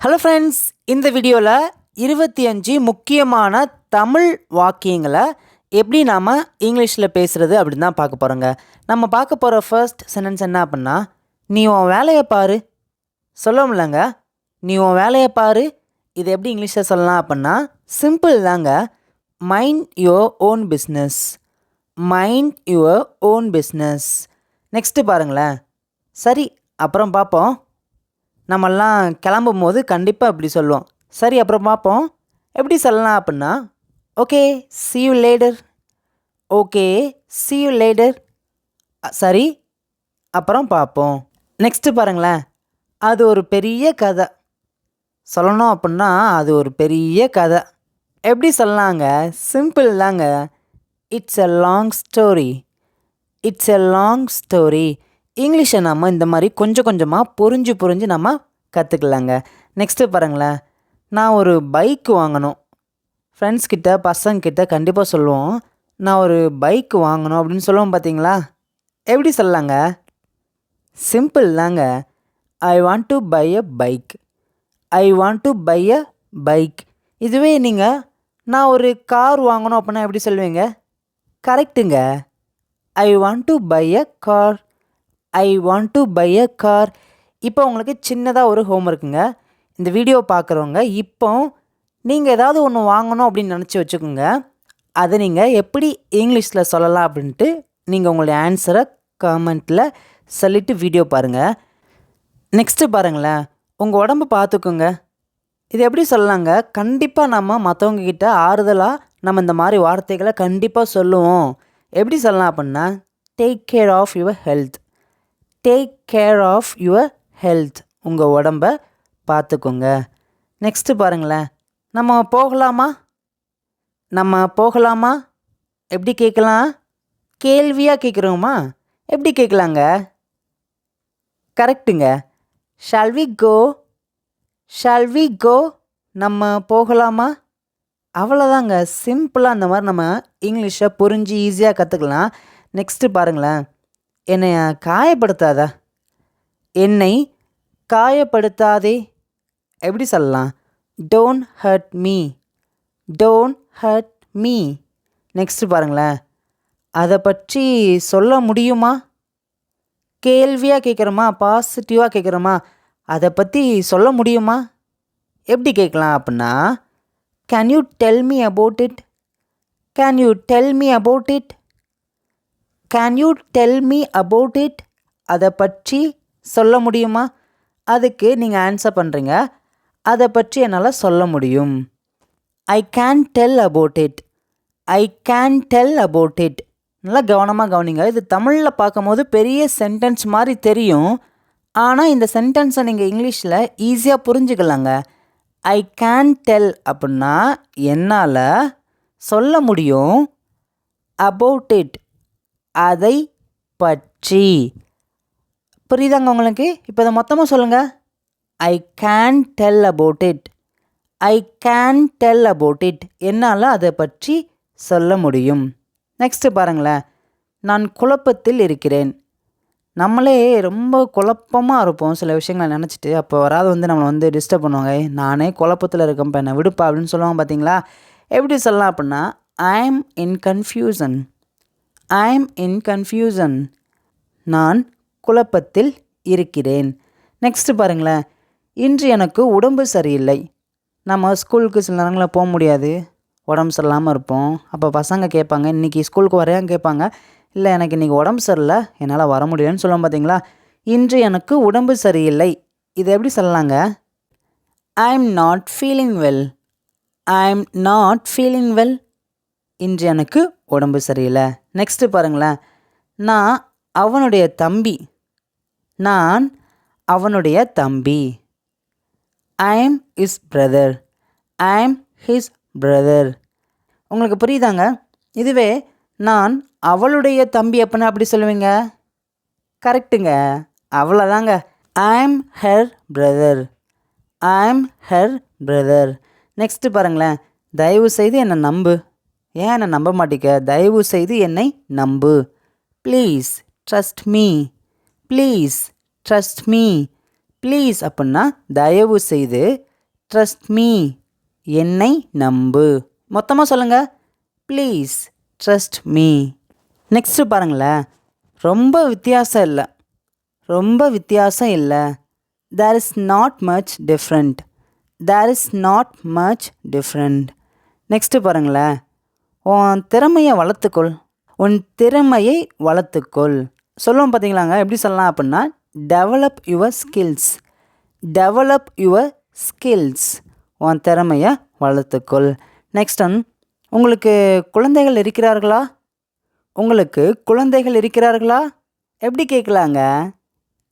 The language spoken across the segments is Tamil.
ஹலோ ஃப்ரெண்ட்ஸ், இந்த வீடியோவில் 25 முக்கியமான தமிழ் வாக்கியங்களை எப்படி நாம் இங்கிலீஷில் பேசுகிறது அப்படின்னு தான் பார்க்க போகிறோங்க. நம்ம பார்க்க போகிற ஃபர்ஸ்ட் சென்டென்ஸ் என்ன அப்படின்னா, நீ உன் வேலையை பாரு. சொல்லமுடிலங்க, நீ உன் வேலையை பாரு. இது எப்படி இங்கிலீஷில் சொல்லலாம் அப்படின்னா, சிம்பிள் தாங்க. Mind your own business. Mind your own business. Next பாருங்களேன். சரி, அப்புறம் பார்ப்போம். நம்மெல்லாம் கிளம்பும் போது கண்டிப்பாக இப்படி சொல்லுவோம். சரி, அப்புறம் பார்ப்போம். எப்படி சொல்லலாம் அப்படின்னா, okay see you later. Okay see you later. சரி, அப்புறம் பார்ப்போம். நெக்ஸ்ட்டு பாருங்களேன். அது ஒரு பெரிய கதை. சொல்லணும் அப்படின்னா அது ஒரு பெரிய கதை. எப்படி சொல்லலாங்க? சிம்பிள் தாங்க. It's a long story. It's a long story. இங்கிலீஷை நம்ம இந்த மாதிரி கொஞ்சம் கொஞ்சமாக புரிஞ்சு நம்ம கற்றுக்கலாங்க. நெக்ஸ்ட்டு பாருங்களேன். நான் ஒரு பைக் வாங்கணும். ஃப்ரெண்ட்ஸ்கிட்ட பசங்கிட்ட கண்டிப்பாக சொல்லுவோம், நான் ஒரு பைக் வாங்கணும் அப்படின்னு சொல்லுவோம் பார்த்தீங்களா? எப்படி சொல்லலாங்க? சிம்பிள் தாங்க. I want to buy a bike. I want to buy a bike. இதுவே நீங்கள் நான் ஒரு கார் வாங்கணும் அப்படின்னா எப்படி சொல்லுவீங்க? கரெக்டுங்க. I want to buy a car. I want to buy a car. இப்போ உங்களுக்கு சின்னதாக ஒரு ஹோம் இருக்குங்க. இந்த வீடியோ பார்க்குறவங்க இப்போ நீங்கள் ஏதாவது ஒன்று வாங்கணும் அப்படின்னு நினச்சி வச்சுக்கோங்க. அதை நீங்கள் எப்படி இங்கிலீஷில் சொல்லலாம் அப்படின்ட்டு நீங்கள் உங்களுடைய ஆன்சரை கமெண்ட்டில் சொல்லிவிட்டு வீடியோ பாருங்கள். நெக்ஸ்ட்டு பாருங்களேன். உங்கள் உடம்பு பார்த்துக்குங்க. இது எப்படி சொல்லலாங்க? கண்டிப்பாக நம்ம மற்றவங்கக்கிட்ட ஆறுதலாக நம்ம இந்த மாதிரி வார்த்தைகளை கண்டிப்பாக சொல்லுவோம். எப்படி சொல்லலாம் அப்படின்னா, take care of your health. Take care of your health. உங்கள் உடம்பை பார்த்துக்கோங்க. நெக்ஸ்ட்டு பாருங்களேன். நம்ம போகலாமா? நம்ம போகலாமா எப்படி கேட்கலாம்? கேள்வியாக கேட்குறோமா? எப்படி கேட்கலாங்க? கரெக்டுங்க. Shall we go? Shall we go? நம்ம போகலாமா? அவ்வளோதாங்க. சிம்பிளாக அந்த மாதிரி நம்ம இங்கிலீஷை புரிஞ்சு ஈஸியாக கற்றுக்கலாம். நெக்ஸ்ட்டு பாருங்களேன். என்னை காயப்படுத்தாத. என்னை காயப்படுத்தாதே. எப்படி சொல்லலாம்? Don't hurt me. Don't hurt me. Next பாருங்களேன். அதை பற்றி சொல்ல முடியுமா? கேள்வியாக கேட்குறோமா? பாசிட்டிவாக கேட்குறோமா? அதை பற்றி சொல்ல முடியுமா? எப்படி கேட்கலாம் அப்படின்னா, can you tell me about it? Can you tell me about it? Can you tell me about it? அதை பற்றி சொல்ல முடியுமா? அதுக்கு நீங்கள் ஆன்சர் பண்ணுறீங்க, அதை பற்றி என்னால் சொல்ல முடியும். I can tell about it. I can tell about it. நல்லா கவனமாக கவனிங்க. இது தமிழில் பார்க்கும்போது பெரிய சென்டென்ஸ் மாதிரி தெரியும். ஆனால் இந்த சென்டென்ஸை நீங்கள் இங்கிலீஷில் ஈஸியாக புரிஞ்சுக்கலாங்க. ஐ கேன் டெல் அப்படின்னா என்னால் சொல்ல முடியும். அபவுட் இட் அதை பற்றி. புரியுதாங்க உங்களுக்கு? இப்போ இதை மொத்தமாக சொல்லுங்கள். I can tell about it. I can tell about it. என்னால் அதை பற்றி சொல்ல முடியும். நெக்ஸ்ட்டு பாருங்களேன். நான் குழப்பத்தில் இருக்கிறேன். நம்மளே ரொம்ப குழப்பமாக இருப்போம் சில விஷயங்களை நினச்சிட்டு. அப்போ வராது நம்மளை டிஸ்டர்ப் பண்ணுவாங்க. நானே குழப்பத்தில் இருக்கேன்ப்பா, என்னை விடுப்பா அப்படின்னு சொல்லுவாங்க பார்த்தீங்களா? எப்படி சொல்லலாம் அப்படின்னா, ஐ ஆம் இன் கன்ஃபியூசன். ஐ ஆம் இன் கன்ஃபியூசன். நான் குழப்பத்தில் இருக்கிறேன். நெக்ஸ்ட்டு பாருங்களேன். இன்று எனக்கு உடம்பு சரியில்லை. நம்ம ஸ்கூலுக்கு சில நேரங்களில் போக முடியாது, உடம்பு சரியில்லாமல் இருப்போம். அப்போ பசங்க கேட்பாங்க, இன்றைக்கி ஸ்கூலுக்கு வரையான்னு கேட்பாங்க. இல்லை, எனக்கு இன்றைக்கி உடம்பு சரியில்லை, என்னால் வர முடியலன்னு சொல்லுவோம் பார்த்தீங்களா? இன்று எனக்கு உடம்பு சரியில்லை. இதை எப்படி சொல்லலாங்க? I am not feeling well. I am not feeling well. இன்று எனக்கு உடம்பு சரியில்லை. நெக்ஸ்ட்டு பாருங்களேன். நான் அவனுடைய தம்பி. நான் அவனுடைய தம்பி. I am his brother. I am his brother. உங்களுக்கு புரியுதாங்க? இதுவே நான் அவளுடைய தம்பி அப்படின்னா அப்படி சொல்லுவீங்க. கரெக்டுங்க. அவ்வளோதாங்க. I am her brother. I am her brother. Next பாருங்களேன். தயவு செய்து என்னை நம்பு. ஏன் என்னை நம்ப மாட்டேங்க? தயவு செய்து என்னை நம்பு. Please trust me. Please trust me. Please அப்படின்னா தயவு செய்து, ட்ரஸ்ட் மீ என்னை நம்பு. மொத்தமாக சொல்லுங்கள். Please trust me. நெக்ஸ்ட்டு பாருங்களேன், ரொம்ப வித்தியாசம் இல்லை, ரொம்ப வித்தியாசம் இல்லை. There is not much different, there is not much different. Next பாருங்களேன், உன் திறமையை வளர்த்துக்கொள், உன் திறமையை வளர்த்துக்கொள். சொல்லுவோம் பார்த்தீங்களாங்க, எப்படி சொல்லலாம் அப்படின்னா develop your skills, develop your skills. உன் திறமையை வளர்த்துக்கொள். நெக்ஸ்ட் ஒன், உங்களுக்கு குழந்தைகள் இருக்கிறார்களா, உங்களுக்கு குழந்தைகள் இருக்கிறார்களா? எப்படி கேட்கலாங்க?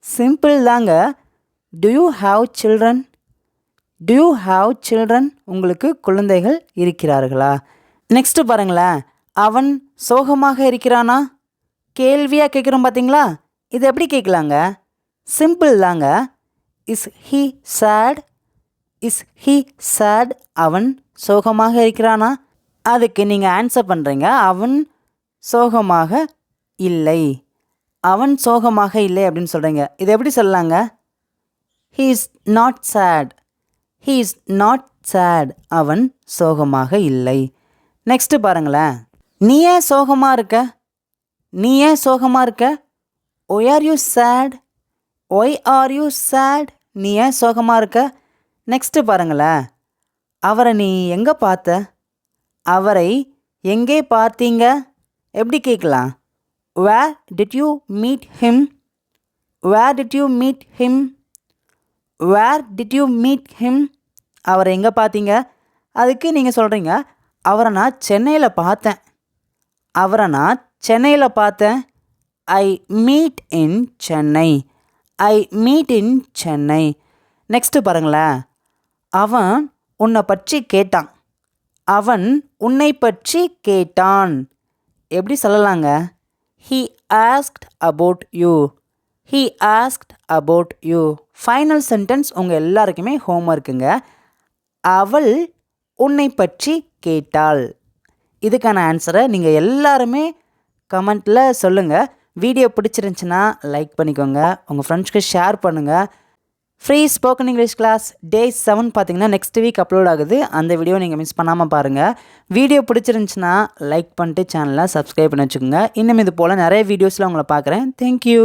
சிம்பிள் தாங்க. To you have children, to you have children? உங்களுக்கு குழந்தைகள் இருக்கிறார்களா? நெக்ஸ்ட்டு பாருங்களேன், அவன் சோகமாக இருக்கிறானா? கேள்வியாக கேட்குறோம் பார்த்தீங்களா? இது எப்படி கேட்கலாங்க? சிம்பிள் தாங்க. Is he sad, is he sad? அவன் சோகமாக இருக்கிறானா? அதுக்கு நீங்கள் ஆன்சர் பண்ணுறீங்க, அவன் சோகமாக இல்லை, அவன் சோகமாக இல்லை அப்படின்னு சொல்கிறீங்க. இது எப்படி சொல்லலாங்க? He is not chat, he is not chat. அவன் சோகமாக இல்லை. நெக்ஸ்ட்டு பாருங்களேன், நீ ஏன் சோகமாக இருக்க, நீ ஏன் சோகமாக இருக்க? Why are you sad, why are you sad? நீ ஏன் சோகமாக இருக்க? நெக்ஸ்ட்டு பாருங்களேன், அவரை நீ எங்கே பார்த்த, அவரை எங்கே பார்த்தீங்க? எப்படி கேட்கலாம்? Where did you meet him, where did you meet him, where did you meet him? அவரை எங்கே பார்த்தீங்க? அதுக்கு நீங்கள் சொல்கிறீங்க, அவரை நான் சென்னையில் பார்த்தேன், அவரை நான் சென்னையில் பார்த்தேன். I meet in Chennai, I meet in Chennai. Next பாருங்களேன், அவன் உன்னை பற்றி கேட்டான், அவன் உன்னை பற்றி கேட்டான். எப்படி சொல்லலாங்க? He asked about you, he asked about you. Final sentence உங்கள் எல்லாருக்குமே ஹோம்ஒர்க்குங்க. அவள் உன்னை பற்றி கேட்டாள். இதுக்கான ஆன்சரை நீங்கள் எல்லாருமே கமெண்ட்டில் சொல்லுங்கள். வீடியோ பிடிச்சிருந்துச்சின்னா லைக் பண்ணிக்கோங்க, உங்கள் ஃப்ரெண்ட்ஸ்க்கு ஷேர் பண்ணுங்கள். Free spoken English class day 7 பார்த்தீங்கன்னா நெக்ஸ்ட் வீக் அப்லோட் ஆகுது. அந்த வீடியோ நீங்கள் மிஸ் பண்ணாமல் பாருங்கள். வீடியோ பிடிச்சிருந்துச்சின்னா லைக் பண்ணிட்டு சேனலை சப்ஸ்கிரைப் பண்ணி வச்சுக்கோங்க. இன்னும் இது போல் நிறைய வீடியோஸில் உங்களை பார்க்குறேன். தேங்க்யூ.